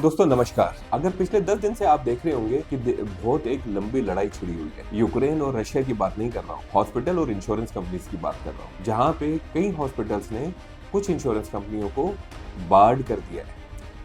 दोस्तों नमस्कार। अगर पिछले 10 दिन से आप देख रहे होंगे कि बहुत एक लंबी लड़ाई छिड़ी हुई है। यूक्रेन और रशिया की बात नहीं कर रहा हूँ, हॉस्पिटल और इंश्योरेंस कंपनीज की बात कर रहा हूँ, जहाँ पे कई हॉस्पिटल्स ने कुछ इंश्योरेंस कंपनियों को बार्ड कर दिया है।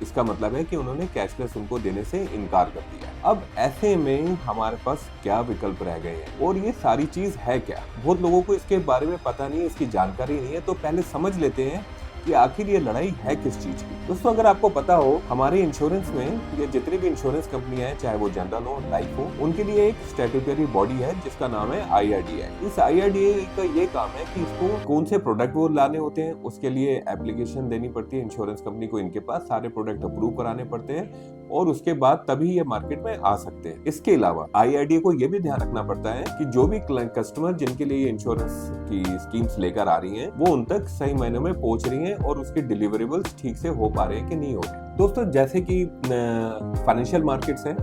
इसका मतलब है कि उन्होंने कैशलेस उनको देने से इनकार कर दिया। अब ऐसे में हमारे पास क्या विकल्प रह गए हैं और ये सारी चीज है क्या? बहुत लोगों को इसके बारे में पता नहीं है, इसकी जानकारी नहीं है। तो पहले समझ लेते हैं कि आखिर ये लड़ाई है किस चीज की। दोस्तों अगर आपको पता हो, हमारे इंश्योरेंस में ये जितनी भी इंश्योरेंस कंपनियां हैं, चाहे वो जनरल हो, लाइफ हो, उनके लिए एक स्टैट्यूटरी बॉडी है जिसका नाम है IRDAI। इस IRDAI का ये काम है कि इसको कौन से प्रोडक्ट वो लाने होते हैं, उसके लिए एप्लीकेशन देनी पड़ती है इंश्योरेंस कंपनी को। इनके पास सारे प्रोडक्ट अप्रूव कराने पड़ते हैं और उसके बाद तभी ये मार्केट में आ सकते हैं। इसके अलावा IRDAI को ये भी ध्यान रखना पड़ता है कि जो भी कस्टमर जिनके लिए इंश्योरेंस की स्कीम्स लेकर आ रही हैं, वो उन तक सही मायनों में पहुंच रही हैं और उसके डिलीवरेबल्स ठीक से हो पा रहे हैं कि नहीं हो रहे। दोस्तों जैसे कि फाइनेंशियल मार्केट्स हैं,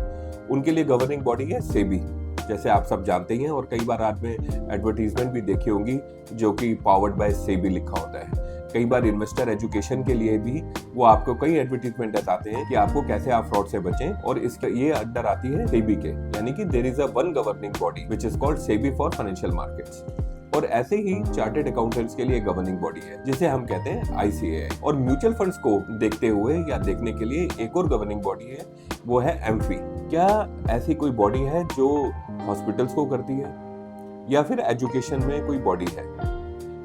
उनके लिए गवर्निंग बॉडी है सेबी, जैसे आप सब जानते ही हैं, और कई बार आपने एडवर्टीजमेंट भी देखी होंगी जो कि पावर्ड बाय सेबी लिखा होता है। कई बार इन्वेस्टर एजुकेशन के लिए भी वो आपको कई एडवर्टीजमेंट बताते हैं कि आपको कैसे आप फ्रॉड से बचें, और इसका ये अंडर आती है सेबी के, यानी कि there is a one governing body which is called SEBI for financial markets. और ऐसे ही चार्टेड अकाउंटेंट्स के लिए गवर्निंग बॉडी है जिसे हम कहते हैं ICAI। और म्यूचुअल फंड्स को देखते हुए या देखने के लिए एक और गवर्निंग बॉडी है, वो है एम्फी। क्या ऐसी कोई बॉडी है जो हॉस्पिटल्स को करती है या फिर एजुकेशन में कोई बॉडी है?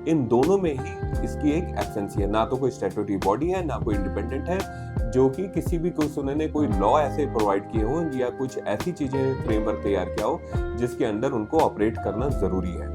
इन दोनों में ही इसकी एक एब्सेंस है। ना तो कोई स्टैट्यूटरी बॉडी है, ना कोई इंडिपेंडेंट है जो कि किसी भी कुछ उन्होंने कोई लॉ ऐसे प्रोवाइड किए हो या कुछ ऐसी चीजें फ्रेमवर्क तैयार किया हो जिसके अंदर उनको ऑपरेट करना जरूरी है।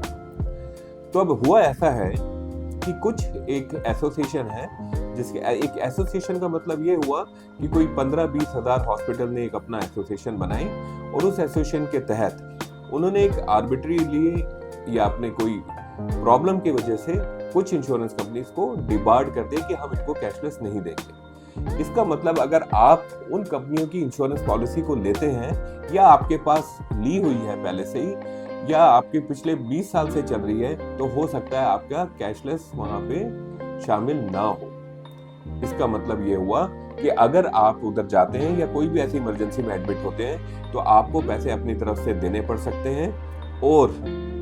तो अब हुआ ऐसा है कि कुछ एक एसोसिएशन है, जिसके एक एसोसिएशन का मतलब ये हुआ कि कोई 15-20 हजार हॉस्पिटल ने एक अपना एसोसिएशन बनाई और उस एसोसिएशन के तहत उन्होंने एक आर्बिट्रीली या अपने कोई प्रॉब्लम की वजह से कुछ इंश्योरेंस कंपनीज को डिबार्ड कर दिया कि हम इनको कैशलेस नहीं देंगे। इसका मतलब अगर आप उन कंपनियों की इंश्योरेंस पॉलिसी को लेते हैं या आपके पास ली हुई है पहले से ही, या आपके पिछले 20 साल से चल रही है, तो हो सकता है आपका कैशलेस वहां पे शामिल ना हो। इसका मतलब ये हुआ कि अगर आप उधर जाते हैं या कोई भी ऐसी इमरजेंसी में एडमिट होते हैं तो आपको पैसे अपनी तरफ से देने पड़ सकते हैं। और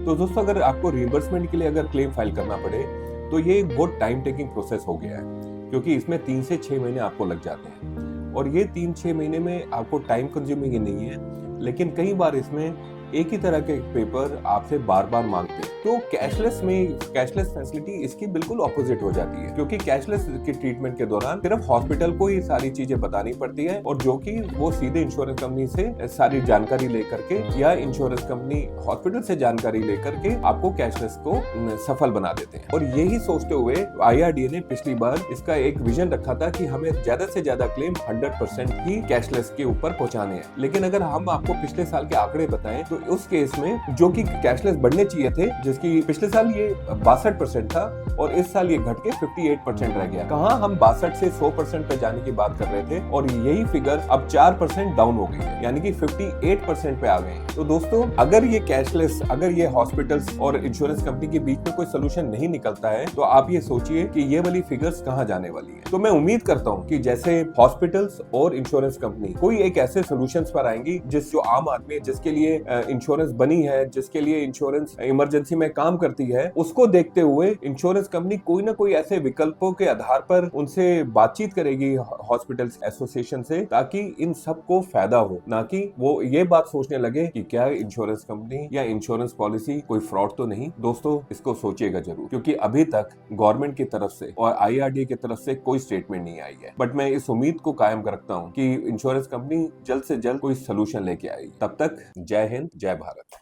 तो दोस्तों अगर आपको रिइंबर्समेंट के लिए अगर क्लेम फाइल करना पड़े तो ये एक बहुत टाइम टेकिंग प्रोसेस हो गया है, क्योंकि इसमें 3 से 6 महीने आपको लग जाते हैं। और ये 3-6 महीने में आपको टाइम कंज्यूमिंग ही नहीं है, लेकिन कई बार इसमें एक ही तरह के पेपर आपसे बार बार मांगते हैं। तो कैशलेस फैसिलिटी इसकी बिल्कुल ऑपोजिट हो जाती है, क्योंकि कैशलेस की ट्रीटमेंट के दौरान सिर्फ हॉस्पिटल को ही सारी चीजें बतानी पड़ती है, और जो कि वो सीधे इंश्योरेंस कंपनी से सारी जानकारी लेकर के या इंश्योरेंस कंपनी हॉस्पिटल से जानकारी लेकर के आपको कैशलेस को सफल बना देते हैं। और यही सोचते हुए IRDAI ने पिछली बार इसका एक विजन रखा था कि हमें ज्यादा से ज्यादा क्लेम 100% ही कैशलेस के ऊपर पहुंचाने हैं। लेकिन अगर हम आपको पिछले साल के आंकड़े बताएं तो उस केस में जो कि कैशलेस बढ़ने चाहिए थे, जिसकी पिछले साल ये 62% था और इस साल ये घट के 58% रह गया। कहां हम 62 से 100% पे जाने की बात कर रहे थे और यही फिगर अब 4% डाउन हो गई है, यानी कि 58% पे आ गए। तो दोस्तों अगर ये कैशलेस, अगर ये हॉस्पिटल्स और इंश्योरेंस कंपनी के बीच में कोई सोल्यूशन नहीं निकलता है तो आप ये सोचिए कि ये वाली फिगर्स कहां जाने वाली है। तो मैं उम्मीद करता हूं कि जैसे हॉस्पिटल्स और इंश्योरेंस कंपनी कोई एक ऐसे सोल्यूशंस पर आएंगी जो आम आदमी जिसके लिए इंश्योरेंस बनी है, जिसके लिए इंश्योरेंस इमरजेंसी में काम करती है, उसको देखते हुए इंश्योरेंस कंपनी कोई ना कोई ऐसे विकल्पों के आधार पर उनसे बातचीत करेगी हॉस्पिटल्स एसोसिएशन से, ताकि इन सबको फायदा हो, ना कि वो ये बात सोचने लगे कि क्या इंश्योरेंस कंपनी या इंश्योरेंस पॉलिसी कोई फ्रॉड तो नहीं। दोस्तों इसको सोचिएगा जरूर, क्योंकि अभी तक गवर्नमेंट की तरफ से और IRDAI की तरफ से कोई स्टेटमेंट नहीं आई है। बट मैं इस उम्मीद को कायम रखता हूँ कि इंश्योरेंस कंपनी जल्द से जल्द कोई सोल्यूशन लेके आएगी। तब तक जय हिंद, जय भारत।